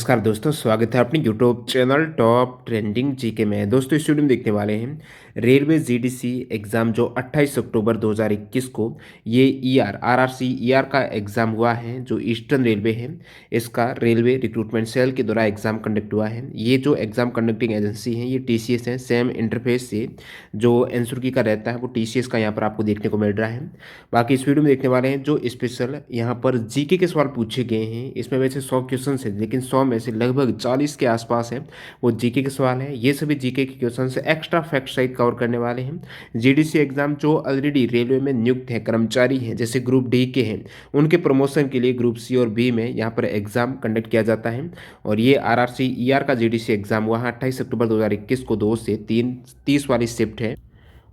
नमस्कार दोस्तों, स्वागत है अपने YouTube channel top trending GK में। दोस्तों इस वीडियो में देखने वाले हैं रेलवे जीडीसी एग्ज़ाम जो 28 अक्टूबर 2021 को ये आरआरसी ईआर का एग्ज़ाम हुआ है, जो ईस्टर्न रेलवे है इसका रेलवे रिक्रूटमेंट सेल के द्वारा एग्ज़ाम कंडक्ट हुआ है। ये जो एग्ज़ाम कंडक्टिंग एजेंसी है ये टीसीएस है। सेम इंटरफेस से जो एनसुरकी का रहता है वो टीसीएस का यहाँ पर आपको देखने को मिल रहा है। बाकी इस वीडियो में देखने वाले हैं जो स्पेशल यहाँ पर जीके के सवाल पूछे गए हैं। इसमें वैसे 100 क्वेश्चन है, लेकिन 100 में से लगभग 40 के आसपास है वो जीके के सवाल है। ये सभी जीके के क्वेश्चन से एक्स्ट्रा फैक्ट सहित कवर करने वाले हैं। जीडीसी एग्जाम जो ऑलरेडी रेलवे में नियुक्त है कर्मचारी हैं, जैसे ग्रुप डी के हैं, उनके प्रमोशन के लिए ग्रुप सी और बी में यहाँ पर एग्जाम कंडक्ट किया जाता है। और ये आरआरसी ईआर का जीडीसी एग्जाम हुआ है 28 अक्टूबर 2021 को 2 से 30 वाली शिफ्ट है।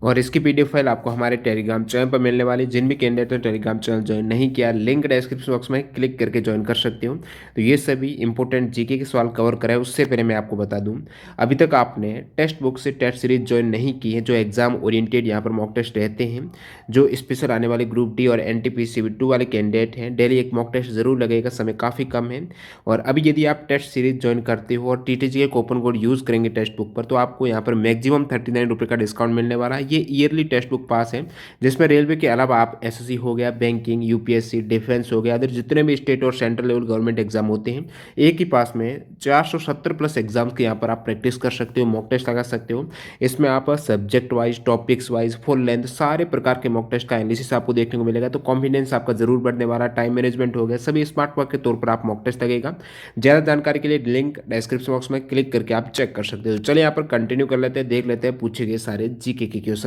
और इसकी पीडीएफ फाइल आपको हमारे टेलीग्राम चैनल पर मिलने वाली। जिन भी कैंडिडेट ने टेलीग्राम चैनल ज्वाइन नहीं किया, लिंक डिस्क्रिप्शन बॉक्स में क्लिक करके ज्वाइन कर सकते हो। तो ये सभी इंपॉर्टेंट जीके के सवाल कवर कराए। उससे पहले मैं आपको बता दूं, अभी तक आपने टेक्स्ट बुक से टेस्ट सीरीज ज्वाइन नहीं की है, जो एग्जाम ओरिएंटेड यहाँ पर मॉक टेस्ट रहते हैं, जो स्पेशल आने वाले ग्रुप डी और एनटीपीसी 2 वाले कैंडिडेट हैं, डेली एक मॉक टेस्ट जरूर लगेगा, समय काफ़ी कम है। और अभी यदि आप टेस्ट सीरीज ज्वाइन करते हो और टीटीजी के कूपन कोड यूज़ करेंगे टेक्स्ट बुक पर, तो आपको यहाँ पर मैक्सिमम 39 रुपये का डिस्काउंट मिलने वाला है। ये ईयरली टेस्ट बुक पास है, जिसमें रेलवे के अलावा आप एसएससी हो गया, बैंकिंग, यूपीएससी, डिफेंस हो गया, अदर जितने भी स्टेट और सेंट्रल लेवल गवर्नमेंट एग्जाम होते हैं, एक ही पास में 470 प्लस एग्जाम्स के यहाँ पर आप प्रैक्टिस कर सकते हो, मॉक टेस्ट लगा सकते हो। इसमें आप subject wise, topics wise, full length सारे प्रकार के मॉक टेस्ट का एनालिसिस आपको देखने को मिलेगा। तो कॉन्फिडेंस आपका जरूर बढ़ने वाला। टाइम मैनेजमेंट हो गया, सभी स्मार्ट वर्क के तौर पर आप मॉक टेस्ट लगेगा। ज़्यादा जानकारी के लिए लिंक डिस्क्रिप्शन बॉक्स में क्लिक करके आप चेक कर सकते हो। चलिए यहाँ पर कंटिन्यू कर लेते हैं, देख लेते हैं पूछे गए सारे जीके के क्वेश्चंस।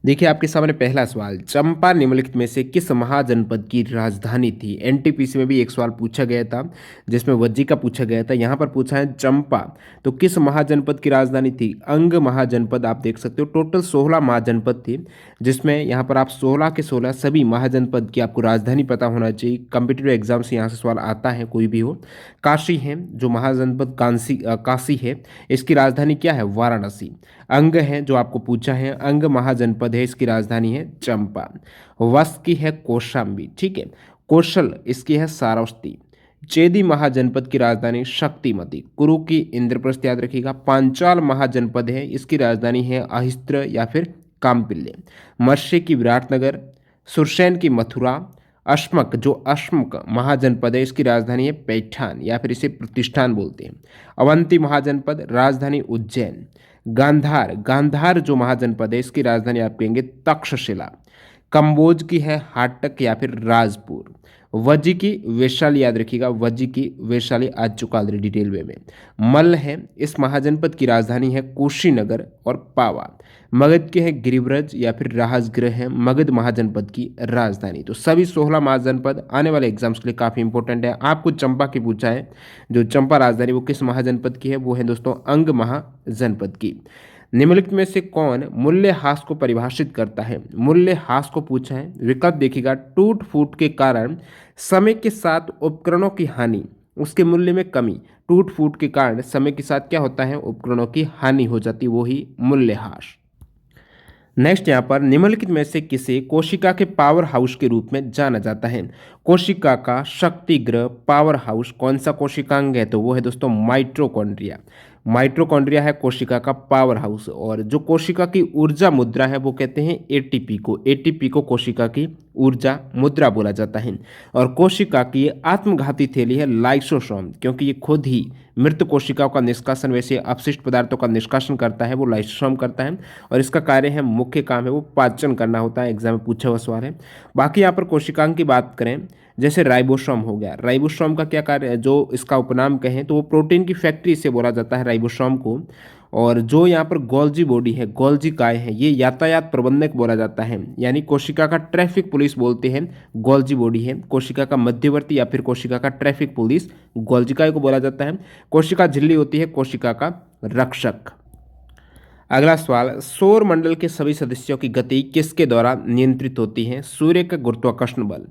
देखिए आपके सामने पहला सवाल, चंपा निम्नलिखित में से किस महाजनपद की राजधानी थी। एनटीपीसी में भी एक सवाल पूछा गया था, जिसमें वज्जी का पूछा गया था। यहाँ पर पूछा है चंपा तो किस महाजनपद की राजधानी थी। अंग महाजनपद आप देख सकते हो। टोटल 16 महाजनपद थी, जिसमें यहाँ पर आप 16 के 16 सभी महाजनपद की आपको राजधानी पता होना चाहिए। कॉम्पिटिटिव एग्जाम से यहाँ से सवाल आता है, कोई भी हो। काशी है जो महाजनपद, काशी है, इसकी राजधानी क्या है, वाराणसी। अंग है जो आपको पूछा है, अंग महाजनपद है, इसकी राजधानी है चंपा। वस्त की है कौशाम्बी, ठीक है। कौशल इसकी है सारावस्ती। चेदी महाजनपद की राजधानी शक्तिमती। कुरु की इंद्रप्रस्थ याद रखिएगा। पांचाल महाजनपद है, इसकी राजधानी है अहिस्त्र या फिर कामपिल्ले। मत्स्य की विराटनगर। सुरसैन की मथुरा। अश्मक जो अश्मक महाजनपद है, इसकी राजधानी है पैठान या फिर इसे प्रतिष्ठान बोलते हैं। अवंती महाजनपद, राजधानी उज्जैन। गांधार, गांधार जो महाजनपद है, इसकी राजधानी आप कहेंगे तक्षशिला। कंबोज की है हाटक या फिर राजपुर। वज्जी की वैशाली याद रखिएगा, वज्जी की वैशाली आ चुका ऑलरेडी रेलवे में। मल्ल है, इस महाजनपद की राजधानी है कुशीनगर और पावा। मगध की है गिरिव्रज या फिर राजगृह है मगध महाजनपद की राजधानी। तो सभी 16 महाजनपद आने वाले एग्जाम्स के लिए काफ़ी इंपॉर्टेंट है। आपको चंपा की पूछा है, जो चंपा राजधानी वो किस महाजनपद की है, वो है दोस्तों अंग महाजनपद की। निम्नलिखित में से कौन मूल्यह्रास को परिभाषित करता है। मूल्यह्रास को पूछा है, विकल्प देखिएगा। टूट फूट के कारण समय के साथ उपकरणों की हानि, उसके मूल्य में कमी। टूट फूट के कारण समय के साथ क्या होता है, उपकरणों की हानि हो जाती है, वो ही मूल्यह्रास। नेक्स्ट यहाँ पर निम्नलिखित में से किसे कोशिका के पावर हाउस के रूप में जाना जाता है। कोशिका का शक्ति ग्रह, पावर हाउस कौन सा कोशिकांग है, तो वो है दोस्तों माइटोकॉन्ड्रिया। माइटोकॉन्ड्रिया है कोशिका का पावर हाउस। और जो कोशिका की ऊर्जा मुद्रा है वो कहते हैं एटीपी को। एटीपी को कोशिका की ऊर्जा मुद्रा बोला जाता है। और कोशिका की आत्मघाती थैली है लाइसोसोम, क्योंकि ये खुद ही मृत कोशिकाओं का निष्कासन, वैसे अपशिष्ट पदार्थों का निष्कासन करता है, वो लाइसोसोम करता है। और इसका कार्य है, मुख्य काम है वो पाचन करना होता है। एग्जाम में पूछा हुआ सवाल है। बाकी यहाँ पर कोशिकांग की बात करें, जैसे राइबोसोम हो गया। राइबोसोम का क्या कार्य है, जो इसका उपनाम कहें तो वो प्रोटीन की फैक्ट्री से बोला जाता है राइबोसोम को। और जो यहाँ पर गोल्जी बॉडी है, गोल्जी काय है, ये यातायात प्रबंधक बोला जाता है, यानी कोशिका का ट्रैफिक पुलिस बोलते हैं। गोल्जी बॉडी है कोशिका का मध्यवर्ती या फिर कोशिका का ट्रैफिक पुलिस, गोल्जी काय को बोला जाता है। कोशिका झिल्ली होती है कोशिका का रक्षक। अगला सवाल, सौर मंडल के सभी सदस्यों की गति किसके द्वारा नियंत्रित होती है। सूर्य का गुरुत्वाकर्षण बल।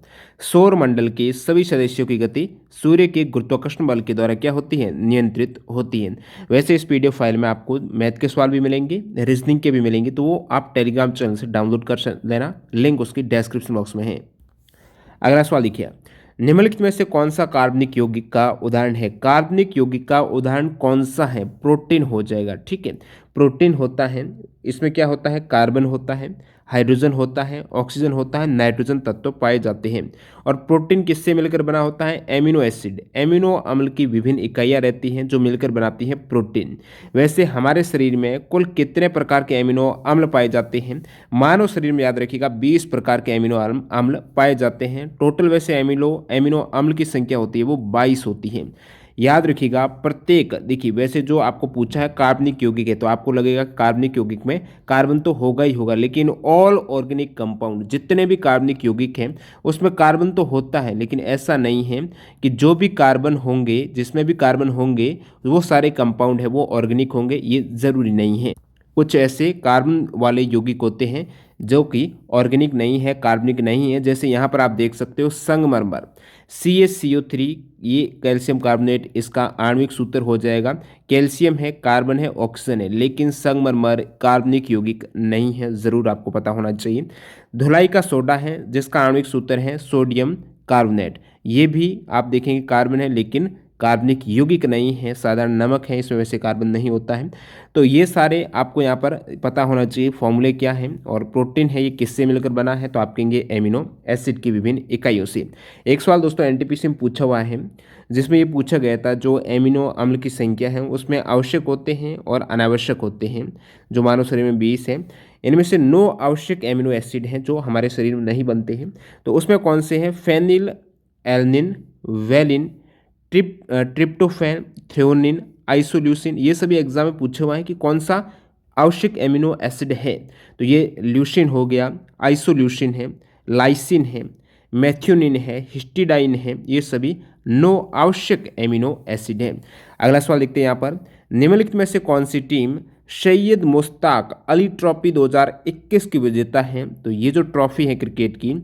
सौर मंडल के सभी सदस्यों की गति सूर्य के गुरुत्वाकर्षण बल के द्वारा क्या होती है, नियंत्रित होती है। वैसे इस पीडीएफ फाइल में आपको मैथ के सवाल भी मिलेंगे, रीजनिंग के भी मिलेंगे, तो वो आप टेलीग्राम चैनल से डाउनलोड कर लेना, लिंक उसकी डिस्क्रिप्शन बॉक्स में है। अगला सवाल देखिए, निम्नलिखित में से कौन सा कार्बनिक यौगिक का उदाहरण है? कार्बनिक यौगिक का उदाहरण कौन सा है? प्रोटीन हो जाएगा। ठीक है, प्रोटीन होता है, इसमें क्या होता है? कार्बन होता है, हाइड्रोजन होता है, ऑक्सीजन होता है, नाइट्रोजन तत्व पाए जाते हैं। और प्रोटीन किससे मिलकर बना होता है? एमिनो एसिड, एमिनो अम्ल की विभिन्न इकाइयाँ रहती हैं जो मिलकर बनाती हैं प्रोटीन। वैसे हमारे शरीर में कुल कितने प्रकार के एमिनो अम्ल पाए जाते हैं? मानव शरीर में याद रखिएगा 20 प्रकार के एमिनो अम्ल पाए जाते हैं। टोटल वैसे एमिनो एमिनो अम्ल की संख्या होती है वो 22 होती है। याद रखिएगा प्रत्येक, देखिए वैसे जो आपको पूछा है कार्बनिक यौगिक है तो आपको लगेगा कार्बनिक यौगिक में कार्बन तो होगा ही होगा, लेकिन ऑल ऑर्गेनिक कंपाउंड जितने भी कार्बनिक यौगिक हैं उसमें कार्बन तो होता है, लेकिन ऐसा नहीं है कि जो भी कार्बन होंगे, जिसमें भी कार्बन होंगे वो सारे कंपाउंड है वो ऑर्गेनिक होंगे, ये ज़रूरी नहीं है। कुछ ऐसे कार्बन वाले यौगिक होते हैं जो कि ऑर्गेनिक नहीं है, कार्बनिक नहीं है। जैसे यहाँ पर आप देख सकते हो संगमरमर CaCO3, ये कैल्शियम कार्बोनेट इसका आणविक सूत्र हो जाएगा। कैल्शियम है, कार्बन है, ऑक्सीजन है, लेकिन संगमरमर कार्बनिक यौगिक नहीं है, ज़रूर आपको पता होना चाहिए। धुलाई का सोडा है जिसका आणविक सूत्र है सोडियम कार्बोनेट, ये भी आप देखेंगे कार्बन है लेकिन कार्बनिक यौगिक नहीं है, साधारण नमक है, इसमें वैसे कार्बन नहीं होता है। तो ये सारे आपको यहाँ पर पता होना चाहिए फॉर्मूले क्या है। और प्रोटीन है ये किससे मिलकर बना है? तो आप कहेंगे एमिनो एसिड की विभिन्न इकाइयों से। एक सवाल दोस्तों एनटीपीसी में पूछा हुआ है जिसमें ये पूछा गया था जो एमिनो अम्ल की संख्या है उसमें आवश्यक होते हैं और अनावश्यक होते हैं, जो मानव शरीर में 20 है। इनमें से 9 आवश्यक एमिनो एसिड हैं जो हमारे शरीर में नहीं बनते हैं। तो उसमें कौन से हैं? Phenylalanine, valine, tryptophan, threonine, isoleucine, ये सभी एग्जाम में पूछे हुए हैं कि कौन सा आवश्यक एमिनो एसिड है। तो ये ल्यूसिन हो गया, आइसोल्यूसिन है, लाइसिन है, मैथ्योनिन है, हिस्टिडाइन है, ये सभी 9 आवश्यक एमिनो एसिड हैं। अगला सवाल देखते हैं यहाँ पर, निम्नलिखित में से कौन सी टीम सैयद मुश्ताक अली ट्रॉफी 2021 की विजेता है? तो ये जो ट्रॉफी है क्रिकेट की,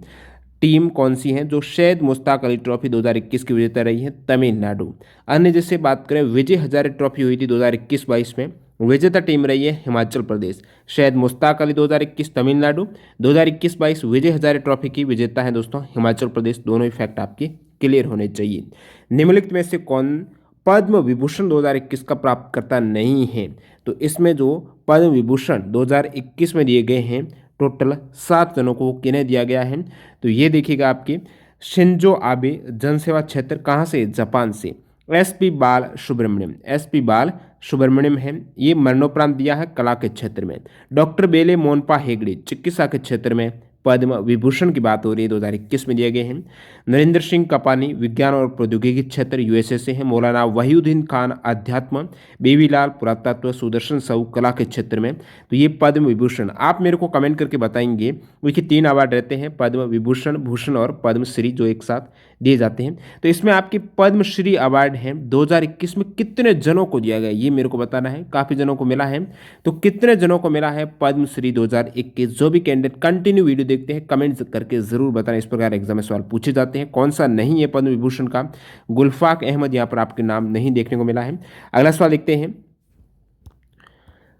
टीम कौन सी है जो सैयद मुश्ताक अली ट्रॉफी 2021 की विजेता रही है? तमिलनाडु। अन्य जैसे बात करें विजय हजारे ट्रॉफी हुई थी 2021-22 में, विजेता टीम रही है हिमाचल प्रदेश। सैयद मुश्ताक अली 2021 तमिलनाडु, 2021-22 विजय हजारे ट्रॉफी की विजेता है दोस्तों हिमाचल प्रदेश। दोनों ही फैक्ट आपके क्लियर होने चाहिए। निम्नलिखित में से कौन पद्म विभूषण 2021 का प्राप्तकर्ता नहीं है? तो इसमें जो पद्म विभूषण 2021 में दिए गए हैं टोटल 7 जनों को किन्हें दिया गया है? तो ये देखिएगा आपके शिंजो आबे, जनसेवा क्षेत्र, कहाँ से? जापान से। SP बाल सुब्रमण्यम, SP बाल सुब्रमण्यम है, ये मरणोपरांत दिया है कला के क्षेत्र में। डॉक्टर बेले मोनपा हेगड़े चिकित्सा के क्षेत्र में पद्म विभूषण की बात हो रही है, 2021 में दिए गए हैं। नरेंद्र सिंह कपानी विज्ञान और प्रौद्योगिकी क्षेत्र USA से है। मौलाना वहीउद्दीन खान अध्यात्म, बेबीलाल पुरातत्व, सुदर्शन साहू कला के क्षेत्र में। तो ये पद्म विभूषण आप मेरे को कमेंट करके बताएंगे। देखिए 3 अवार्ड रहते हैं, पद्म विभूषण, भूषण और पद्मश्री, जो एक साथ दिए जाते हैं। तो इसमें आपकी पद्मश्री अवार्ड है 2021 में कितने जनों को दिया गया ये मेरे को बताना है। काफ़ी जनों को मिला है, तो कितने जनों को मिला है पद्मश्री 2021? जो भी कैंडिडेट कंटिन्यू वीडियो देखते हैं कमेंट्स करके जरूर बताएं। इस प्रकार एग्जाम में सवाल पूछे जाते हैं। कौन सा नहीं है पद्म विभूषण का? गुलफाक अहमद, यहाँ पर आपके नाम नहीं देखने को मिला है। अगला सवाल देखते हैं।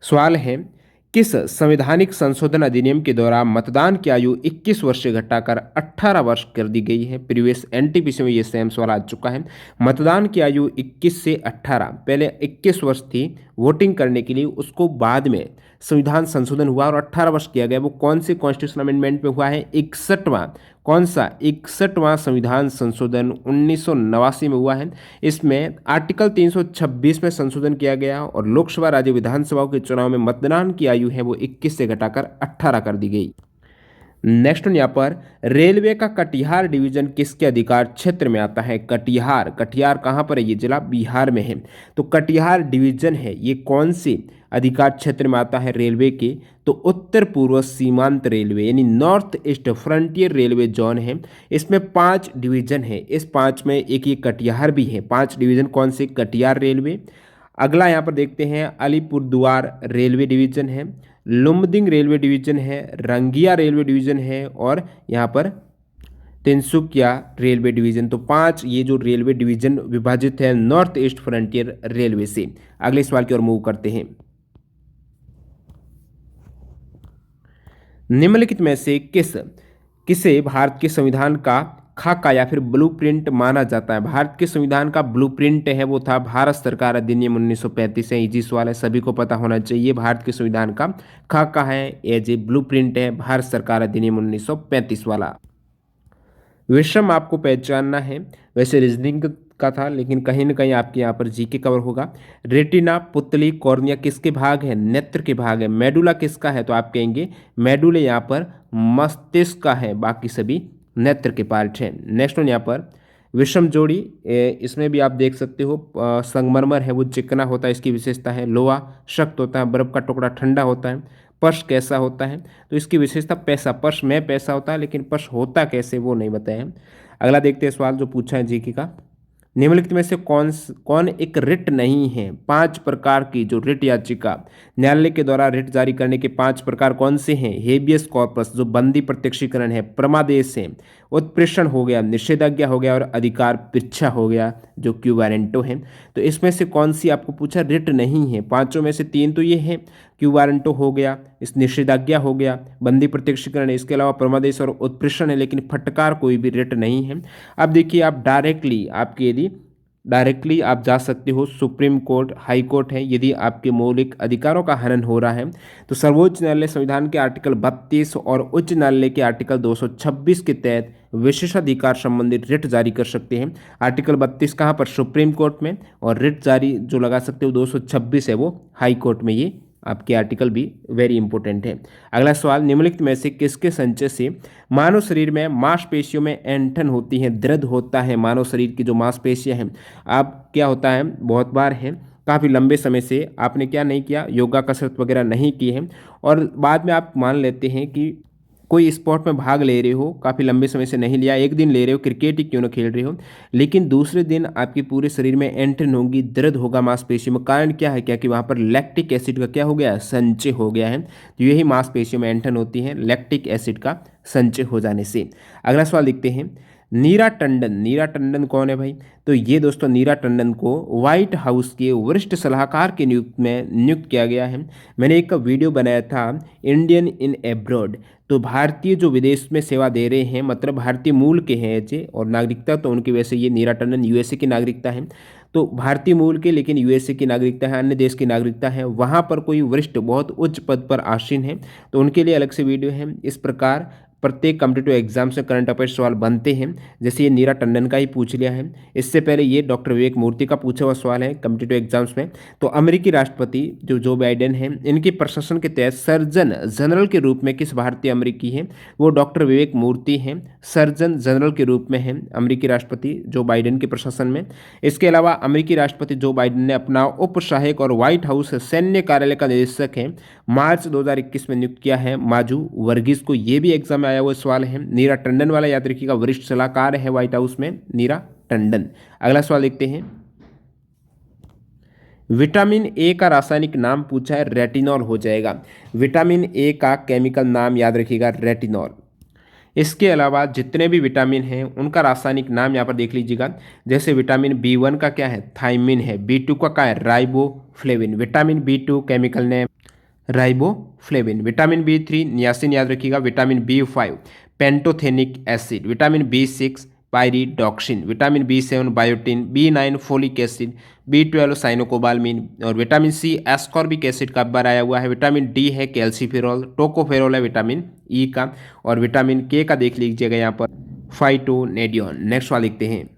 सवाल है, किस संवैधानिक संशोधन अधिनियम के दौरान मतदान की आयु 21 वर्ष से घटाकर 18 वर्ष कर दी गई है? प्रीवियस एनटीपीसी में ये सेम सवाल आ चुका है। मतदान की आयु 21 से 18, पहले 21 वर्ष थी वोटिंग करने के लिए, उसको बाद में संविधान संशोधन हुआ और 18 वर्ष किया गया। वो कौन से कॉन्स्टिट्यूशन अमेंडमेंट में हुआ है? 61वां। कौन सा? 61वां संविधान संशोधन 1989 में हुआ है। इसमें आर्टिकल 326 में संशोधन किया गया और लोकसभा राज्य विधानसभाओं के चुनाव में मतदान की आयु है वो 21 से घटाकर 18 कर दी गई। नेक्स्ट यहाँ पर, रेलवे का कटिहार डिवीजन किसके अधिकार क्षेत्र में आता है? कटिहार, कटिहार कहाँ पर है? ये जिला बिहार में है। तो कटिहार डिवीजन है ये कौन से अधिकार क्षेत्र में आता है रेलवे के? तो उत्तर पूर्व सीमांत रेलवे यानी north east frontier railway zone है। इसमें 5 डिवीजन है, इस 5 में एक ये कटिहार भी है। 5 डिवीजन कौन से? कटिहार रेलवे। अगला यहाँ पर देखते हैं, अलीपुरद्वार रेलवे डिवीजन है, लुम्बिनी रेलवे डिवीजन है, रंगिया रेलवे डिवीजन है और यहाँ पर तिनसुकिया रेलवे डिवीजन। तो 5 ये जो रेलवे डिवीजन विभाजित है नॉर्थ ईस्ट फ्रंटियर रेलवे से। अगले सवाल की ओर मूव करते हैं। निम्नलिखित में से किसे भारत के संविधान का खाका या फिर ब्लूप्रिंट माना जाता है? भारत के संविधान का ब्लूप्रिंट है वो था भारत सरकार अधिनियम 1935 है। इजी सवाल है, सभी को पता होना चाहिए। भारत के संविधान का खाका है, एज ए ब्लूप्रिंट है भारत सरकार अधिनियम 1935 वाला। विषम आपको पहचानना है, वैसे रीजनिंग का था लेकिन कहीं ना कहीं आपके यहाँ पर जीके कवर होगा। रेटिना, पुतली, कॉर्निया किसके भाग है? नेत्र के भाग है। मेडुला किसका है? तो आप कहेंगे मेडुले यहाँ पर मस्तिष्क का है, बाकी सभी नेत्र के पार्ट हैं। नेक्स्ट वन यहाँ पर विषम जोड़ी, इसमें भी आप देख सकते हो संगमरमर है वो चिकना होता है, इसकी विशेषता है। लोहा सख्त होता है, बर्फ का टुकड़ा ठंडा होता है। पर्श कैसा होता है? तो इसकी विशेषता पैसा, पर्श में पैसा होता है लेकिन पर्श होता कैसे वो नहीं बताया। अगला देखते हैं सवाल जो पूछा है जीके का। निम्नलिखित में से कौन एक रिट नहीं है? 5 प्रकार की जो रिट याचिका न्यायालय के द्वारा रिट जारी करने के 5 प्रकार कौन से हैं? हेबियस कॉर्पस जो बंदी प्रत्यक्षीकरण है, प्रमादेश है, उत्प्रेषण हो गया, निषेधाज्ञा हो गया और अधिकार पृच्छा हो गया जो क्यू वारंटो है। तो इसमें से कौन सी आपको पूछा रिट नहीं है? पांचों में से 3 तो ये है, क्यू वारंटो हो गया, इस निषेधाज्ञा हो गया, बंदी प्रत्यक्षीकरण है, इसके अलावा प्रमादेश और उत्प्रेषण है, लेकिन फटकार कोई भी रिट नहीं है। अब देखिए आप डायरेक्टली आपके यदि डायरेक्टली आप जा सकते हो सुप्रीम कोर्ट, हाई कोर्ट है, यदि आपके मौलिक अधिकारों का हनन हो रहा है तो सर्वोच्च न्यायालय संविधान के आर्टिकल 32 और उच्च न्यायालय के आर्टिकल 226 के तहत विशेषाधिकार संबंधित रिट जारी कर सकते हैं। आर्टिकल 32 कहाँ पर? सुप्रीम कोर्ट में, और रिट जारी जो लगा सकते हो 226 है वो हाई कोर्ट में। ये आपके आर्टिकल भी वेरी इंपॉर्टेंट है। अगला सवाल, निम्नलिखित में से किसके संचय से मानव शरीर में मांसपेशियों में ऐंठन होती है, दर्द होता है? मानव शरीर की जो मांसपेशियां हैं, आप क्या होता है बहुत बार है काफ़ी लंबे समय से आपने क्या नहीं किया, योगा कसरत वगैरह नहीं की है, और बाद में आप मान लेते हैं कि कोई स्पोर्ट में भाग ले रहे हो, काफ़ी लंबे समय से नहीं लिया, एक दिन ले रहे हो, क्रिकेट ही क्यों ना खेल रहे हो, लेकिन दूसरे दिन आपके पूरे शरीर में ऐंठन होगी, दर्द होगा मांसपेशियों में। कारण क्या है? क्या कि वहाँ पर लैक्टिक एसिड का क्या हो गया? संचय हो गया है। तो यही मांसपेशियों में ऐंठन होती है लैक्टिक एसिड का संचय हो जाने से। अगला सवाल देखते हैं, नीरा टंडन। नीरा टंडन कौन है भाई? तो ये दोस्तों नीरा टंडन को व्हाइट हाउस के वरिष्ठ सलाहकार के नियुक्त किया गया है। मैंने एक वीडियो बनाया था इंडियन इन एब्रॉड, तो भारतीय जो विदेश में सेवा दे रहे हैं, मतलब भारतीय मूल के हैं ये, और नागरिकता तो उनकी वैसे ये नीरा टंडन यूएसए की नागरिकता है, तो भारतीय मूल के लेकिन यूएसए की नागरिकता है, अन्य देश की नागरिकता है, वहाँ पर कोई वरिष्ठ बहुत उच्च पद पर आसीन है तो उनके लिए अलग से वीडियो है। इस प्रकार प्रत्येक कॉम्पिटिटिव एग्जाम से करंट अफेयर सवाल बनते हैं, जैसे ये नीरा टंडन का ही पूछ लिया है। इससे पहले ये डॉक्टर विवेक मूर्ति का पूछा हुआ सवाल है कॉम्पिटिटिव एग्जाम्स में। तो अमेरिकी राष्ट्रपति जो बाइडेन हैं, इनके प्रशासन के तहत सर्जन जनरल के रूप में किस भारतीय अमेरिकी हैं? वो डॉक्टर विवेक मूर्ति हैं, सर्जन जनरल के रूप में हैं अमेरिकी राष्ट्रपति जो बाइडेन के प्रशासन में। इसके अलावा अमेरिकी राष्ट्रपति जो बाइडेन ने अपना उप सहायक और व्हाइट हाउस सैन्य कार्यालय का निदेशक है मार्च 2021 में नियुक्त किया है माजू वर्गीस को। ये भी एग्जाम में आया हुआ सवाल है। नीरा टंडन वाला याद रखिएगा, वरिष्ठ सलाहकार है व्हाइट हाउस में नीरा टंडन। अगला सवाल देखते हैं, विटामिन ए का रासायनिक नाम पूछा है, रेटिनॉल हो जाएगा। विटामिन ए का केमिकल नाम याद रखिएगा रेटिनॉल। इसके अलावा जितने भी विटामिन हैं उनका रासायनिक नाम यहाँ पर देख लीजिएगा। जैसे विटामिन B1 का क्या है? थाइमिन है। B2 का क्या है? Riboflavin. Vitamin B2 chemical name riboflavin. Vitamin B3 niacin याद रखिएगा। Vitamin B5 pantothenic acid. Vitamin B6 pyridoxine. Vitamin B7 biotin. B9 folic acid. B12 cyanocobalamin. और विटामिन C एस्कॉर्बिक एसिड का बार आया हुआ है। विटामिन D है कैल्सीफेरॉल। टोकोफेरॉल है vitamin E का। और विटामिन K का देख लीजिएगा यहाँ पर फाइटोनेडियन। नेक्स्ट वाला लिखते हैं,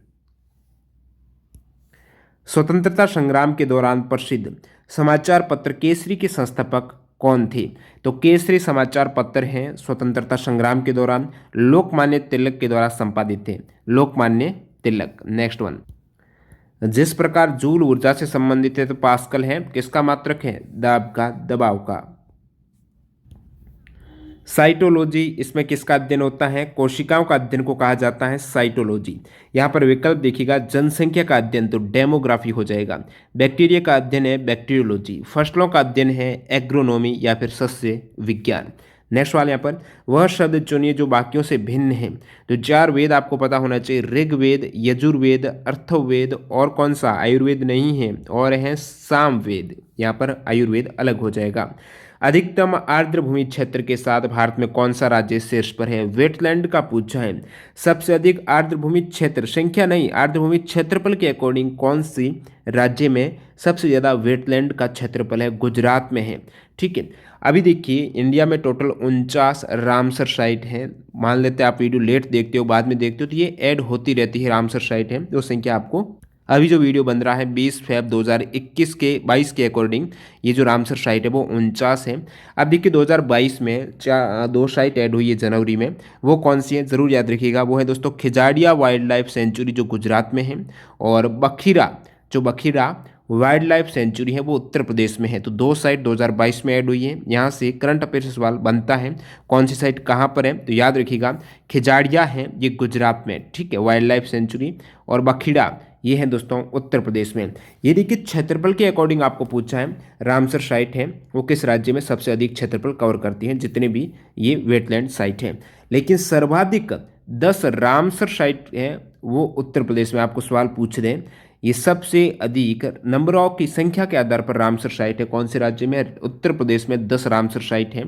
स्वतंत्रता संग्राम के दौरान प्रसिद्ध समाचार पत्र केसरी के संस्थापक कौन थे? तो केसरी समाचार पत्र हैं स्वतंत्रता संग्राम के दौरान लोकमान्य तिलक के द्वारा संपादित थे। लोकमान्य तिलक। नेक्स्ट वन, जिस प्रकार जूल ऊर्जा से संबंधित है तो पास्कल है किसका मात्रक है? दाब का, दबाव का। साइटोलॉजी, इसमें किसका अध्ययन होता है? कोशिकाओं का अध्ययन को कहा जाता है साइटोलॉजी। यहाँ पर विकल्प देखिएगा, जनसंख्या का अध्ययन तो डेमोग्राफी हो जाएगा। बैक्टीरिया का अध्ययन है बैक्टीरियोलॉजी। फसलों का अध्ययन है एग्रोनॉमी या फिर सस्य विज्ञान। नेक्स्ट वाले यहाँ पर वह शब्द चुनिए जो बाकियों से भिन्न है। तो 4 वेद आपको पता होना चाहिए, ऋग्वेद, यजुर्वेद, अर्थवेद और कौन सा? आयुर्वेद नहीं है, और है सामवेद। यहाँ पर आयुर्वेद अलग हो जाएगा। अधिकतम आर्द्र भूमि क्षेत्र के साथ भारत में कौन सा राज्य शीर्ष पर है? वेटलैंड का पूछा है। सबसे अधिक आर्द्र भूमि क्षेत्र, संख्या नहीं, आर्द्र भूमि क्षेत्रफल के अकॉर्डिंग कौन सी राज्य में सबसे ज़्यादा वेटलैंड का क्षेत्रफल है? गुजरात में है। ठीक है, अभी देखिए इंडिया में टोटल 49 रामसर साइट है। मान लेते हैं आप वीडियो लेट देखते हो, बाद में देखते हो, तो ये ऐड होती रहती है। रामसर साइट है जो संख्या आपको अभी जो वीडियो बन रहा है 20 फेब 2021 के 22 के अकॉर्डिंग ये जो रामसर साइट है वो 49 है। अब देखिए 2022 में दो साइट ऐड हुई है जनवरी में, वो कौन सी है ज़रूर याद रखिएगा। वो है दोस्तों खिजाड़िया वाइल्ड लाइफ सेंचुरी जो गुजरात में है, और बखीरा वाइल्ड लाइफ सेंचुरी है वो उत्तर प्रदेश में है। तो दो साइट 2022 में ऐड हुई है। यहाँ से करंट अफेयर से सवाल बनता है कौन सी साइट कहाँ पर है, तो याद रखिएगा खिजाड़िया है ये गुजरात में, ठीक है, वाइल्ड लाइफ सेंचुरी, और बखीड़ा ये है दोस्तों उत्तर प्रदेश में। ये देखिए क्षेत्रफल के अकॉर्डिंग आपको पूछा है रामसर साइट है वो किस राज्य में सबसे अधिक क्षेत्रफल कवर करती है, जितने भी ये वेटलैंड साइट है। लेकिन सर्वाधिक 10 रामसर साइट है वो उत्तर प्रदेश में। आपको सवाल पूछ रहे हैं ये सबसे अधिक नंबर ऑफ की संख्या के आधार पर रामसर साइट है कौन से राज्य में? उत्तर प्रदेश में 10 रामसर साइट है।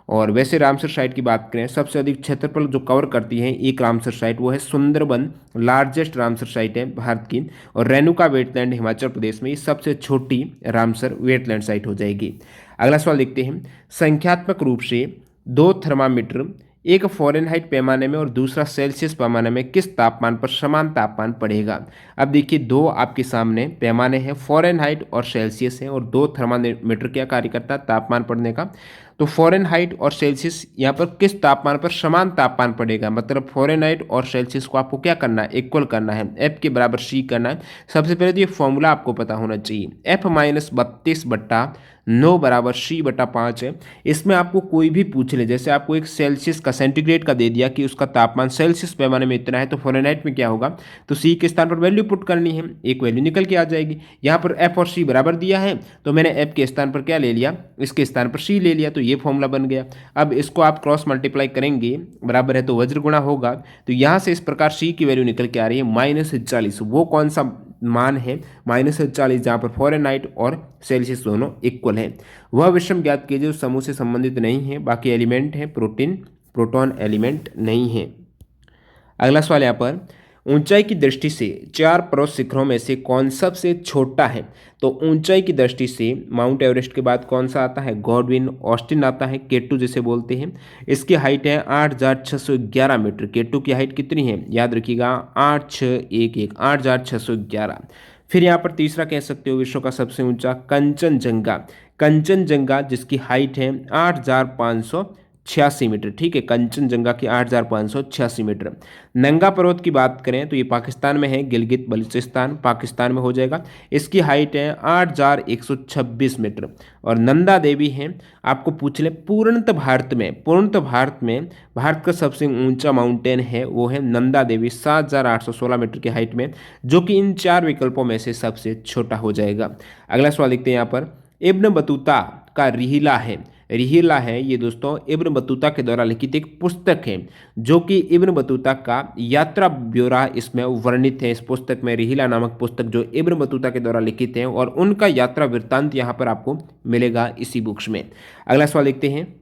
और वैसे रामसर साइट की बात करें, सबसे अधिक क्षेत्रफल जो कवर करती है एक रामसर साइट वो है सुंदरबन, लार्जेस्ट रामसर साइट है भारत की। और रेणुका वेटलैंड हिमाचल प्रदेश में, ये सबसे छोटी रामसर वेटलैंड साइट हो जाएगी। अगला सवाल देखते हैं, संख्यात्मक रूप से दो थर्मामीटर, एक फ़ारेनहाइट पैमाने में और दूसरा सेल्सियस पैमाने में, किस तापमान पर समान तापमान पड़ेगा? अब देखिए दो आपके सामने पैमाने हैं, फ़ारेनहाइट और सेल्सियस है, और दो थर्मामीटर क्या कार्य करता है तापमान पढ़ने का। तो फ़ारेनहाइट और सेल्सियस यहाँ पर किस तापमान पर समान तापमान पड़ेगा, मतलब फ़ारेनहाइट और सेल्सियस को आपको क्या करना है, इक्वल करना है, एफ के बराबर सी करना है। सबसे पहले तो ये फॉर्मूला आपको पता होना चाहिए, एफ माइनस 32/9 बराबर सी बटा 5 है। इसमें आपको कोई भी पूछ ले, जैसे आपको एक सेल्सियस का सेंटीग्रेड का दे दिया कि उसका तापमान सेल्सियस पैमाने में इतना है, तो फ़ारेनहाइट में क्या होगा, तो सी के स्थान पर वैल्यू पुट करनी है, एक वैल्यू निकल के आ जाएगी। यहाँ पर एफ और सी बराबर दिया है तो मैंने एफ के स्थान पर क्या ले लिया, इसके स्थान पर सी ले लिया, तो ये फॉर्मूला बन गया। अब इसको आप क्रॉस मल्टीप्लाई करेंगे, बराबर है तो वज्र गुणा होगा, तो यहाँ से इस प्रकार सी की वैल्यू निकल के आ रही है -40। वो कौन सा मान है -40 जहाँ पर फ़ारेनहाइट और सेल्सियस दोनों इक्वल है। वह विषम ज्ञात कीजिए जो समूह से संबंधित नहीं है, बाकी एलिमेंट है, प्रोटॉन एलिमेंट नहीं है। अगला सवाल यहाँ पर, ऊंचाई की दृष्टि से चार पर्वत शिखरों में से कौन सबसे छोटा है? तो ऊंचाई की दृष्टि से माउंट एवरेस्ट के बाद कौन सा आता है, गॉडविन ऑस्टिन आता है, केटू जिसे बोलते हैं। इसकी हाइट है 8611 मीटर। केटू की हाइट कितनी है, याद रखिएगा 8611। फिर यहाँ पर तीसरा कह सकते हो विश्व का सबसे ऊंचा कंचनजंगा जिसकी हाइट है 8586 मीटर, ठीक है, कंचनजंगा की 8586 मीटर। नंगा पर्वत की बात करें तो ये पाकिस्तान में है, गिलगित बल्चिस्तान पाकिस्तान में हो जाएगा। इसकी हाइट है 8126 मीटर। और नंदा देवी है, आपको पूछ ले पूर्णतः भारत में भारत का सबसे ऊंचा माउंटेन है वो है नंदा देवी 7816 मीटर की हाइट में, जो कि इन चार विकल्पों में से सबसे छोटा हो जाएगा। अगला सवाल देखते हैं यहाँ पर, इब्न बतूता का रिहिला है ये दोस्तों इब्न बतूता के द्वारा लिखित एक पुस्तक है, जो कि इब्न बतूता का यात्रा ब्यौरा इसमें वर्णित है। इस पुस्तक में रिहिला नामक पुस्तक जो इब्न बतूता के द्वारा लिखित है, और उनका यात्रा वृत्तांत यहाँ पर आपको मिलेगा इसी बुक्स में। अगला सवाल देखते हैं,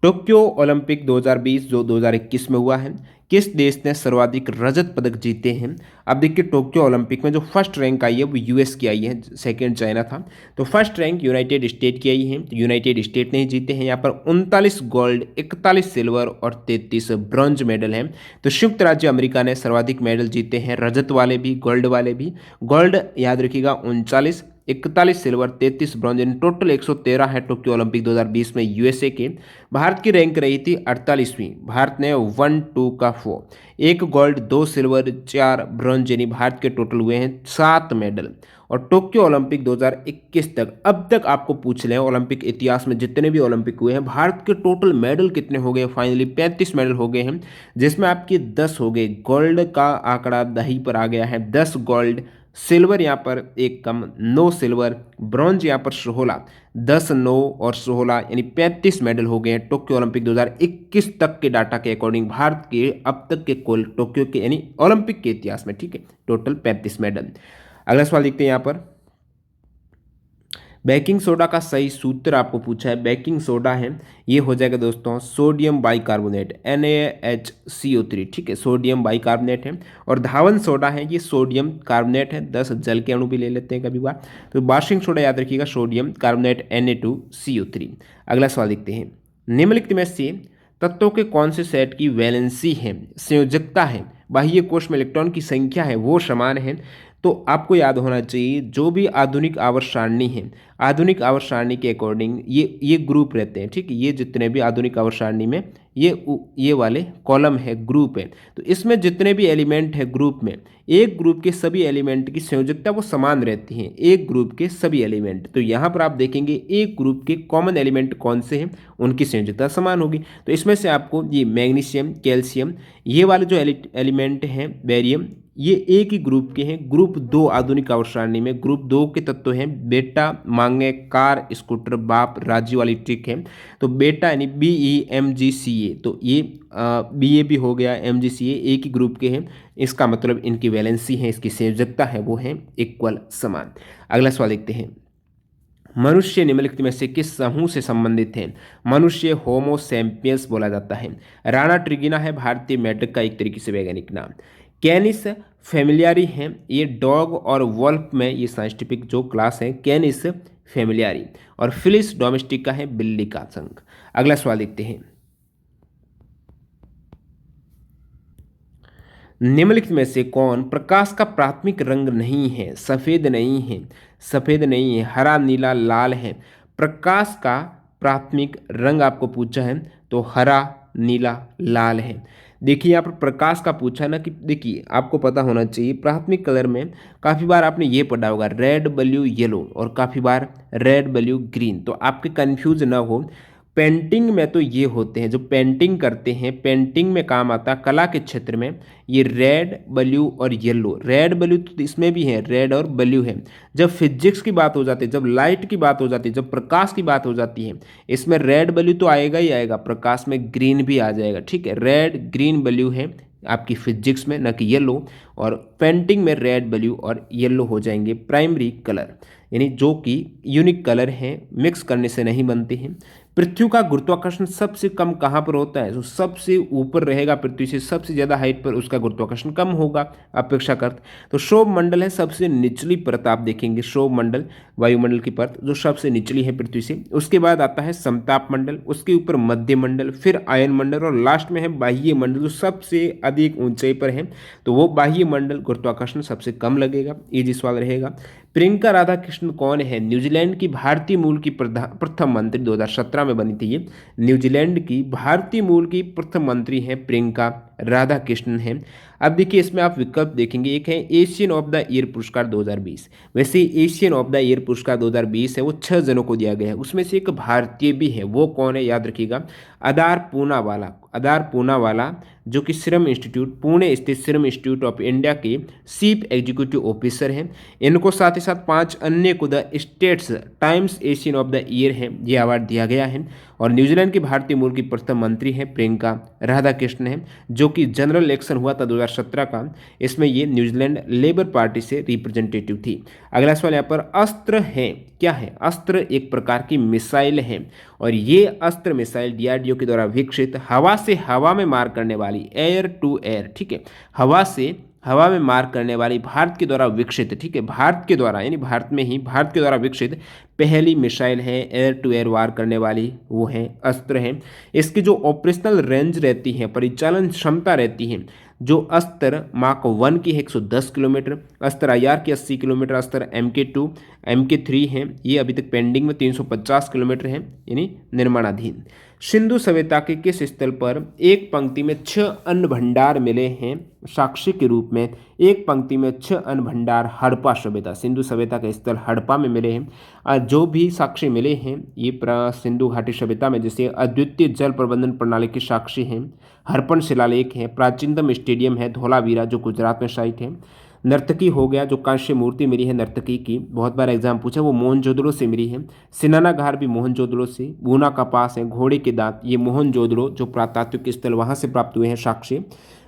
टोक्यो ओलंपिक 2020 जो 2021 में हुआ है, किस देश ने सर्वाधिक रजत पदक जीते हैं? अब देखिए टोक्यो ओलंपिक में जो फर्स्ट रैंक आई है वो यूएस की आई है, सेकंड चाइना था, तो फर्स्ट रैंक यूनाइटेड स्टेट की आई है, तो यूनाइटेड स्टेट ने ही जीते हैं। यहाँ पर 39 गोल्ड, 41 सिल्वर और 33 ब्रॉन्ज मेडल हैं। तो संयुक्त राज्य अमेरिका ने सर्वाधिक मेडल जीते हैं, रजत वाले भी गोल्ड वाले भी। गोल्ड याद रखिएगा 39, 41 सिल्वर, 33 ब्रॉन्ज, इन टोटल 113 है टोक्यो ओलंपिक 2020 में यूएसए के। भारत की रैंक रही थी 48वीं, भारत ने 1, 2 का 4, एक गोल्ड, 2 सिल्वर, 4 ब्रॉन्ज, यानी भारत के टोटल हुए हैं 7 मेडल। और टोक्यो ओलंपिक 2021 तक, अब तक आपको पूछ लें ओलंपिक इतिहास में जितने भी ओलंपिक हुए हैं भारत के टोटल मेडल कितने हो गए, फाइनली 35 मेडल हो गए हैं, जिसमें आपके 10 हो गए। गोल्ड का आंकड़ा दही पर आ गया है, 10 गोल्ड, सिल्वर यहाँ पर एक कम 9 सिल्वर, ब्रॉन्ज यहाँ पर 16, 10, 9 और 16 यानी 35 मेडल हो गए हैं टोक्यो ओलंपिक 2021 तक के डाटा के अकॉर्डिंग भारत के अब तक के कुल टोक्यो के यानी ओलंपिक के इतिहास में, ठीक है, टोटल 35 मेडल। अगला सवाल देखते हैं यहाँ पर, बेकिंग सोडा का सही सूत्र आपको पूछा है, बेकिंग सोडा है ये हो जाएगा दोस्तों सोडियम बाइकार्बोनेट NaHCO3, ठीक है, सोडियम बाइकार्बोनेट है। और धावन सोडा है ये सोडियम कार्बोनेट है, 10 जल के अणु भी ले लेते हैं कभी बार। तो वाशिंग सोडा याद रखिएगा सोडियम कार्बोनेट Na2CO3। अगला सवाल देखते हैं, निम्नलिखित में से तत्वों के कौन से सेट की वैलेंसी है, संयोजकता है, बाह्य कोश में इलेक्ट्रॉन की संख्या है वो समान है। तो आपको याद होना चाहिए जो भी आधुनिक आवर्त सारणी है, आधुनिक आवर्त सारणी के अकॉर्डिंग ये ग्रुप रहते हैं, ठीक है, ये जितने भी आधुनिक आवर्त सारणी में ये वाले कॉलम है, ग्रुप है। तो इसमें जितने भी एलिमेंट है ग्रुप में, एक ग्रुप के सभी एलिमेंट की संयोजकता वो समान रहती है, एक ग्रुप के सभी एलिमेंट। तो यहाँ पर आप देखेंगे एक ग्रुप के कॉमन एलिमेंट कौन से हैं उनकी संयोजकता समान होगी। तो इसमें से आपको ये मैग्नीशियम, कैल्शियम, ये वाले जो एलिमेंट हैं, बेरियम, ये एक ही ग्रुप के हैं। ग्रुप 2 आधुनिक आवर्त सारणी में ग्रुप 2 के तत्व हैं बेटा, मांगे, कार, स्कूटर, बाप, राजी वाली ट्रिक है। तो बेटा यानी BeMgCa, तो ये Ba भी हो गया, MgCa एक ही ग्रुप के हैं, इसका मतलब इनकी वैलेंसी है, इसकी संयोजकता है वो है इक्वल, समान। अगला सवाल देखते हैं, मनुष्य निम्नलिखित में से किस समूह से संबंधित है। मनुष्य होमो सैपियंस बोला जाता है। राणा ट्रिगिना है भारतीय मेंढक का एक तरीके से वैज्ञानिक नाम। कैनिस फैमिलियारी है ये डॉग और वॉल्फ में ये साइंटिफिक जो क्लास है कैनिस फैमिलियारी। और फिलिस डोमेस्टिका है बिल्ली का संघ। अगला सवाल देखते हैं, निम्नलिखित में से कौन प्रकाश का प्राथमिक रंग नहीं है। सफ़ेद नहीं है, सफ़ेद नहीं है, हरा, नीला, लाल है। प्रकाश का प्राथमिक रंग आपको पूछा है तो हरा, नीला, लाल है। देखिए यहाँ पर प्रकाश का पूछा ना, कि देखिए आपको पता होना चाहिए प्राथमिक कलर में काफ़ी बार आपने ये पढ़ा होगा रेड, ब्लू, येलो, और काफ़ी बार रेड, ब्लू, ग्रीन। तो आपके कन्फ्यूज ना हो, पेंटिंग में तो ये होते हैं, जो पेंटिंग करते हैं पेंटिंग में काम आता है, कला के क्षेत्र में ये रेड, ब्लू और येलो। रेड, ब्लू तो इसमें भी है, रेड और ब्लू है। जब फिजिक्स की बात हो जाती है, जब लाइट की बात हो जाती है, जब प्रकाश की बात हो जाती है, इसमें रेड, ब्लू तो आएगा ही आएगा, प्रकाश में ग्रीन भी आ जाएगा, ठीक है। रेड, ग्रीन, ब्लू है आपकी फिजिक्स में, न कि येलो। और पेंटिंग में रेड, ब्लू और येलो हो जाएंगे प्राइमरी कलर, यानी जो कि यूनिक कलर हैं, मिक्स करने से नहीं बनते हैं। पृथ्वी का गुरुत्वाकर्षण सबसे कम कहाँ पर होता है, जो सबसे ऊपर रहेगा पृथ्वी से सबसे ज़्यादा हाइट पर, उसका गुरुत्वाकर्षण कम होगा अपेक्षाकृत। तो क्षोभ मंडल है सबसे निचली परत, आप देखेंगे क्षोभ मंडल वायुमंडल की परत जो सबसे निचली है पृथ्वी से। उसके बाद आता है समताप मंडल, उसके ऊपर मध्य मंडल, फिर आयन मंडल, और लास्ट में है बाह्य मंडल जो सबसे अधिक ऊंचाई पर है। तो वो बाह्य मंडल गुरुत्वाकर्षण सबसे कम लगेगा। इजी सवाल रहेगा। प्रियंका राधाकृष्णन कौन है। न्यूजीलैंड की भारतीय मूल की प्रथम मंत्री, 2017 में बनी थी ये। न्यूजीलैंड की भारतीय मूल की प्रथम मंत्री हैं प्रियंका राधाकृष्णन है। अब देखिए इसमें आप विकल्प देखेंगे, एक है एशियन ऑफ द ईयर पुरस्कार 2020। वैसे एशियन ऑफ द ईयर पुरस्कार 2020 है वो 6 जनों को दिया गया है, उसमें से एक भारतीय भी है, वो कौन है याद रखिएगा, अदार पूनावाला। अदार पूनावाला जो कि सीरम इंस्टीट्यूट, पुणे स्थित सीरम इंस्टीट्यूट ऑफ इंडिया के चीफ एग्जीक्यूटिव ऑफिसर हैं। इनको साथ ही साथ 5 अन्य को the states times Asian of the year है ये अवार्ड दिया गया है। और न्यूजीलैंड की भारतीय मूल की प्रथम मंत्री हैं प्रियंका राधाकृष्णन है, जो कि जनरल इलेक्शन हुआ था 2017 का, इसमें ये न्यूजीलैंड लेबर पार्टी से रिप्रेजेंटेटिव थी। अगला सवाल यहाँ पर, अस्त्र है, क्या है। अस्त्र एक प्रकार की मिसाइल है, और ये अस्त्र मिसाइल DRDO के द्वारा विकसित हवा से हवा में मार करने वाली, एयर टू एयर, ठीक है, हवा से हवा में मार करने वाली भारत के द्वारा विकसित, ठीक है, भारत के द्वारा यानी भारत में ही भारत के द्वारा विकसित पहली मिसाइल है, एयर टू एयर वार करने वाली वो है, अस्त्र है। इसकी जो ऑपरेशनल रेंज रहती है, परिचालन क्षमता रहती है, जो अस्त्र माक 1 की है 110 किलोमीटर, अस्त्र IR की 80 किलोमीटर, अस्त्र MK2 MK3 है ये अभी तक पेंडिंग में 350 किलोमीटर है, यानी निर्माणाधीन। सिंधु सभ्यता के किस स्थल पर एक पंक्ति में 6 अन्न भंडार मिले हैं साक्ष्य के रूप में। एक पंक्ति में 6 अन्न भंडार हड़प्पा सभ्यता, सिंधु सभ्यता के स्थल हड़प्पा में मिले हैं। जो भी साक्ष्य मिले हैं ये सिंधु घाटी सभ्यता में, जैसे अद्वितीय जल प्रबंधन प्रणाली के साक्ष्य हैं, हरपन शिलालेख है, प्राचीनतम स्टेडियम है धौलावीरा जो गुजरात में साइट है, नर्तकी हो गया जो कांस्य मूर्ति मिली है नर्तकी की, बहुत बार एग्जाम पूछा, वो मोहनजोदड़ो से मिली है। सिनाना घाट भी मोहनजोदड़ो से, बूना कपास है, घोड़े के दांत ये मोहनजोदड़ो जो पुरातात्विक स्थल वहाँ से प्राप्त हुए हैं साक्ष्य।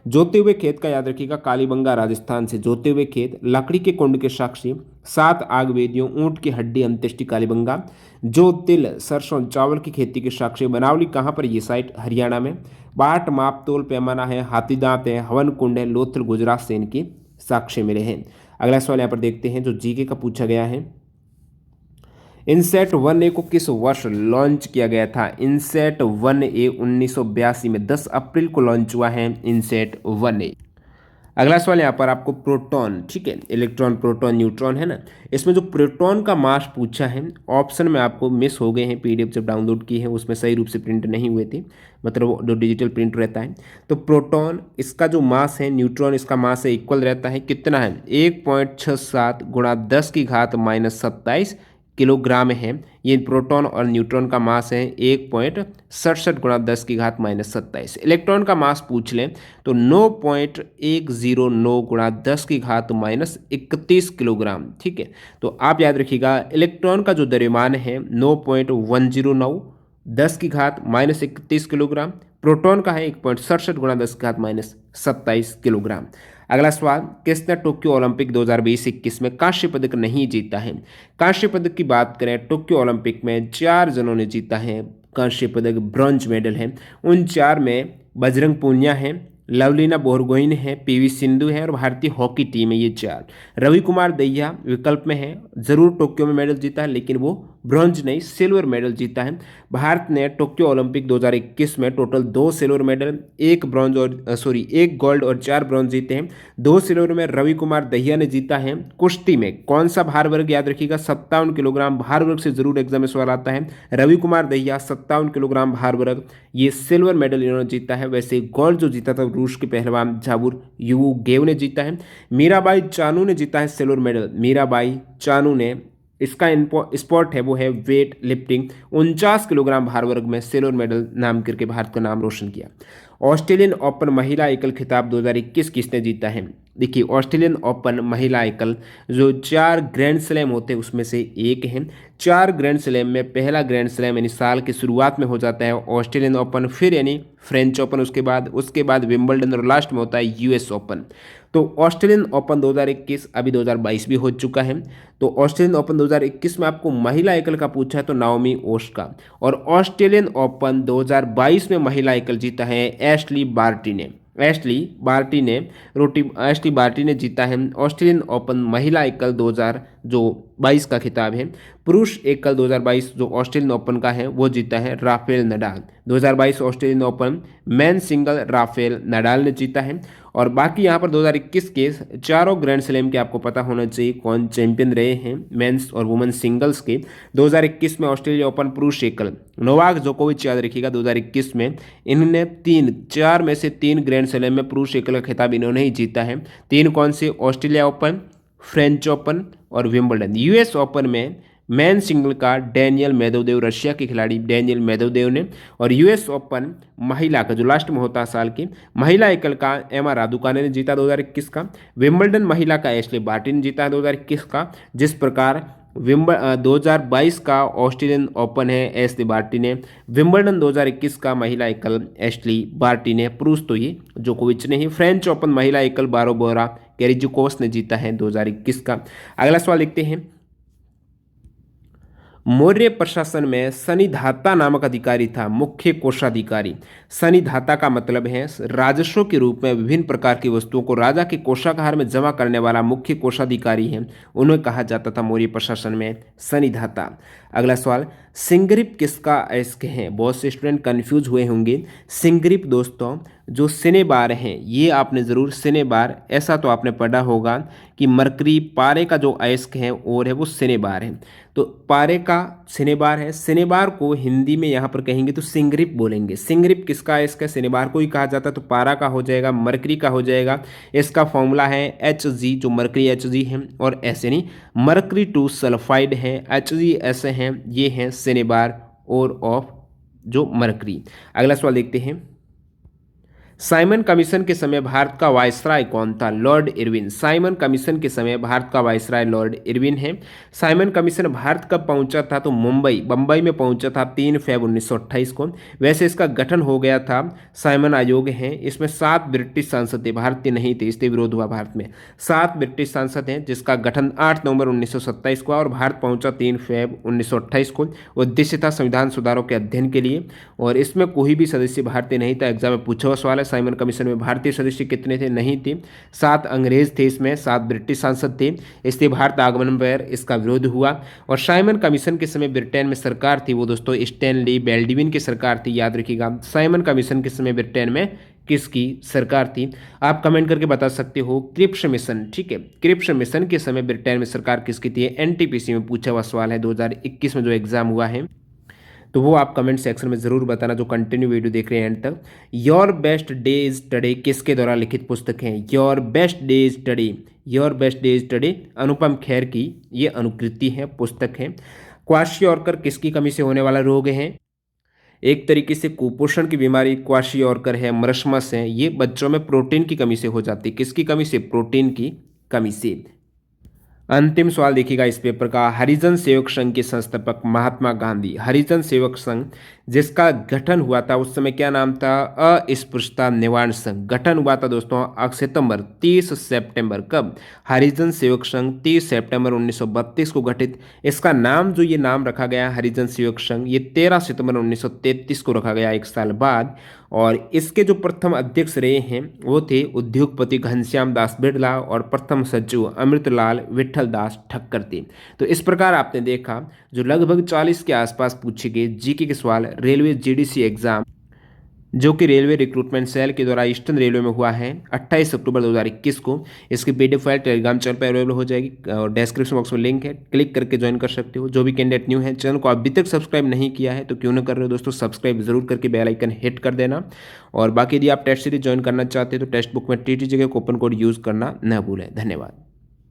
जोते हुए खेत का याद रखिएगा, कालीबंगा राजस्थान से जोते हुए खेत, लकड़ी के कुंड के साक्षी, 7 आग वेदियों, ऊंट की हड्डी अंत्येष्टि कालीबंगा, जो तिल सरसों चावल की खेती के साक्षी, बनावली कहाँ पर ये साइट हरियाणा में, बाट माप तोल पैमाना है, हाथीदांत है, हवन कुंड है, लोथल गुजरात से इनके साक्ष्य मिले हैं। अगला सवाल यहाँ पर देखते हैं जो जीके का पूछा गया है। इनसेट 1A को किस वर्ष लॉन्च किया गया था? इनसेट 1A 1982 में 10 अप्रैल को लॉन्च हुआ है इनसेट 1A। अगला सवाल यहाँ पर आपको प्रोटॉन, ठीक है, इलेक्ट्रॉन प्रोटॉन न्यूट्रॉन है ना, इसमें जो प्रोटॉन का मास पूछा है ऑप्शन में आपको मिस हो गए हैं, पीडीएफ जब डाउनलोड की है उसमें सही रूप से प्रिंट नहीं हुए थे, मतलब जो डिजिटल प्रिंट रहता है। तो प्रोटॉन इसका जो मास है, न्यूट्रॉन इसका मास है इक्वल रहता है, कितना है 1.67 गुणा 10 की घात -27 किलोग्राम है। ये प्रोटॉन और न्यूट्रॉन का मास है 1.67 गुणा 10 की घात -27। इलेक्ट्रॉन का मास पूछ लें तो 9.109 गुणा 10 की घात -31 किलोग्राम, ठीक है। तो आप याद रखिएगा इलेक्ट्रॉन का जो द्रव्यमान है 9.109 10 की घात -31 किलोग्राम, प्रोटॉन का है 1.67 गुणा 10 की घात -27 किलोग्राम। अगला सवाल, किसने टोक्यो ओलंपिक 2020-21 में कांस्य पदक नहीं जीता है? कांस्य पदक की बात करें टोक्यो ओलंपिक में 4 जनों ने जीता है कांस्य पदक, ब्रॉन्ज मेडल है। उन 4 में बजरंग पूनिया है, लवलीना बोरगोहेन है, पीवी सिंधु है और भारतीय हॉकी टीम है, ये 4। रवि कुमार दहिया विकल्प में है, जरूर टोक्यो में मेडल जीता है लेकिन वो ब्रॉन्ज नहीं सिल्वर मेडल जीता है। भारत ने टोक्यो ओलंपिक 2021 में टोटल 2 सिल्वर मेडल, 1 ब्रॉन्ज और 1 गोल्ड और 4 ब्रॉन्ज जीते हैं। 2 सिल्वर में रवि कुमार दहिया ने जीता है। कुश्ती में कौन सा भार वर्ग याद रखिएगा, 57 किलोग्राम भार वर्ग से जरूर एग्जाम में सवाल आता है। रवि कुमार दहिया 57 किलोग्राम भार वर्ग, ये सिल्वर मेडल इन्होंने जीता है। वैसे गोल्ड जो जीता था रूस के पहलवान झाबुर यूगेव ने जीता है। मीराबाई चानू ने जीता है सिल्वर मेडल, मीराबाई चानू ने, इसका स्पोर्ट है वो है वेट लिफ्टिंग, 49 किलोग्राम भार वर्ग में सिल्वर मेडल नाम करके भारत का नाम रोशन किया। ऑस्ट्रेलियन ओपन महिला एकल खिताब 2021 किसने जीता है? देखिए ऑस्ट्रेलियन ओपन महिला एकल जो 4 ग्रैंड स्लैम होते हैं उसमें से एक है। 4 ग्रैंड स्लैम में पहला ग्रैंड स्लैम यानी साल की शुरुआत में हो जाता है ऑस्ट्रेलियन ओपन, फिर यानी फ्रेंच ओपन, उसके बाद विंबलडन और लास्ट में होता है यूएस ओपन। तो ऑस्ट्रेलियन ओपन 2021 अभी 2022 भी हो चुका है। तो ऑस्ट्रेलियन ओपन 2021 में आपको महिला एकल का पूछा है तो नाओमी ओसाका, और ऑस्ट्रेलियन ओपन 2022 में महिला एकल जीता है एशली बार्टी ने। एशली बार्टी ने जीता है ऑस्ट्रेलियन ओपन महिला एकल 2022 का खिताब है। पुरुष एकल 2022 जो ऑस्ट्रेलियन ओपन का है वो जीता है Rafael Nadal. 2022 Australian open men single Rafael Nadal ने जीता है। और बाकी यहाँ पर 2021 के चारों ग्रैंड स्लैम के आपको पता होना चाहिए कौन चैंपियन रहे हैं मेंस और वुमेन सिंगल्स के। 2021 में ऑस्ट्रेलिया ओपन पुरुष एकल नोवाक जोकोविच याद रखिएगा 2021 में इन्होंने 4 में से 3 ग्रैंड स्लैम में पुरुष एकल का खिताब इन्होंने ही जीता है। 3 कौन से? ऑस्ट्रेलिया ओपन, फ्रेंच ओपन और विंबलडन। यूएस ओपन में मैन सिंगल का डैनियल मेदवेदेव, रशिया के खिलाड़ी डैनियल मेदवेदेव ने, और यूएस ओपन महिला का जो लास्ट में होता है साल की महिला एकल का एमा रादुकाने ने जीता 2021 का। विंबलडन महिला का एशले बार्टी ने जीता है 2021 का। जिस प्रकार 2022 का ऑस्ट्रेलियन ओपन है एशली बार्टी ने, विंबलडन 2021 का महिला एकल एशली बार्टी ने, पुरुष तो ये जोकोविच ने ही। फ्रेंच ओपन महिला एकल बारोबोरा कैरिजिकोस ने जीता है 2021 का। अगला सवाल देखते हैं, मौर्य प्रशासन में सनिधाता नामक अधिकारी था, मुख्य कोषाधिकारी। सनिधाता का मतलब है राजस्व के रूप में विभिन्न प्रकार की वस्तुओं को राजा के कोषागार में जमा करने वाला मुख्य कोषाधिकारी है, उन्हें कहा जाता था मौर्य प्रशासन में सनिधाता। अगला सवाल, सिंग्रिप किसका अयस्क है? बहुत से स्टूडेंट कंफ्यूज हुए होंगे। सिंग्रिप दोस्तों जो सिनेबार हैं, ये आपने ज़रूर सिनेबार ऐसा तो आपने पढ़ा होगा कि मरकरी पारे का जो अयस्क है और है वो सिनेबार है। तो पारे का सिनेबार है, सिनेबार को हिंदी में यहाँ पर कहेंगे तो सिंग्रिप बोलेंगे। सिंग्रिप किसका अयस्क है? सिनेबार को ही कहा जाता है, तो पारा का हो जाएगा, मरकरी का हो जाएगा। इसका फॉर्मूला है Hg, जो मरकरी Hg है, और ऐसे नहीं मरकरी 2 सल्फाइड है, Hg ऐसे हैं, ये हैं सिनेबार और ऑफ जो मरकरी। अगला सवाल देखते हैं, साइमन कमीशन के समय भारत का वायसराय कौन था? Lord Irwin. साइमन कमीशन के समय भारत का वायसराय लॉर्ड इरविन है। साइमन कमीशन भारत कब पहुंचा था? तो बम्बई में पहुंचा था 3 फ़रवरी 1928 को। वैसे इसका गठन हो गया था, साइमन आयोग है, इसमें 7 ब्रिटिश सांसद थे, भारत के नहीं थे, इसलिए विरोध हुआ भारत में। 7 ब्रिटिश सांसद हैं जिसका गठन 8 नवंबर 1927 को, और भारत पहुंचा 3 फ़रवरी 1928 को। उद्देश्य था संविधान सुधारों के अध्ययन के लिए, और इसमें कोई भी सदस्य भारतीय नहीं था। एग्जाम में पूछा हुआ सवाल है, साइमन कमीशन में भारतीय सदस्य कितने थे? नहीं थे। 7 अंग्रेज थे, इसमें 7 ब्रिटिश सांसद थे, इसलिए भारत आगमन पर इसका विरोध हुआ। और साइमन कमीशन के समय ब्रिटेन में सरकार थी वो दोस्तों स्टैनली बेल्डविन की सरकार थी, याद रखिएगा। साइमन कमीशन के समय ब्रिटेन में किसकी सरकार थी? आप कमेंट करके बता सकते हो। क्रिप्स मिशन, ठीक है, क्रिप्स मिशन के समय ब्रिटेन में सरकार किसकी थी? एनटीपीसी में पूछा हुआ सवाल है 2021 में जो एग्जाम हुआ है, तो वो आप कमेंट सेक्शन में ज़रूर बताना जो कंटिन्यू वीडियो देख रहे हैं एंड तक। योर बेस्ट डेज टुडे किसके द्वारा लिखित पुस्तक है? Your best days today, your best days today Anupam Kher की ये अनुकृति है, पुस्तक है। क्वाशियोरकर किसकी कमी से होने वाला रोग है? एक तरीके से कुपोषण की बीमारी क्वाशियोरकर है, मरस्मस है, ये बच्चों में प्रोटीन की कमी से हो जाती है। किसकी कमी से? प्रोटीन की कमी से। अंतिम सवाल देखिएगा इस पेपर का। हरिजन सेवक संघ के संस्थापक महात्मा गांधी। हरिजन सेवक संघ जिसका गठन हुआ था उस समय क्या नाम था? अस्पृश्यता निवारण संघ। गठन हुआ था दोस्तों सितंबर 30 सितंबर कब? हरिजन सेवक संघ 30 सितंबर 1932 को गठित। इसका नाम जो ये नाम रखा गया हरिजन सेवक संघ, ये 13 सितंबर 1933 को रखा गया, एक साल बाद। और इसके जो प्रथम अध्यक्ष रहे हैं वो थे उद्योगपति घनश्याम दास बिड़ला, और प्रथम सचिव अमृतलाल विठल दास ठक्कर थे। तो इस प्रकार आपने देखा जो लगभग 40 के आसपास पूछे गए जीके के सवाल रेलवे जीडीसी एग्जाम, जो कि रेलवे रिक्रूटमेंट सेल के द्वारा ईस्टर्न रेलवे में हुआ है 28 अक्टूबर 2021 को। इसकी पीडीएफ फाइल टेलीग्राम चैनल पर अवेलेबल हो जाएगी, और डिस्क्रिप्शन बॉक्स में लिंक है, क्लिक करके ज्वाइन कर सकते हो। जो भी कैंडिडेट न्यू है, चैनल को अभी तक सब्सक्राइब नहीं किया है तो क्यों ना कर रहे हो दोस्तों, सब्सक्राइब जरूर करके बेल आइकन हिट कर देना। और बाकी यदि आप टेस्ट सीरीज ज्वाइन करना चाहते हो तो टेक्स्ट बुक में टीटी जगह कूपन कोड यूज़ करना न भूलें। धन्यवाद।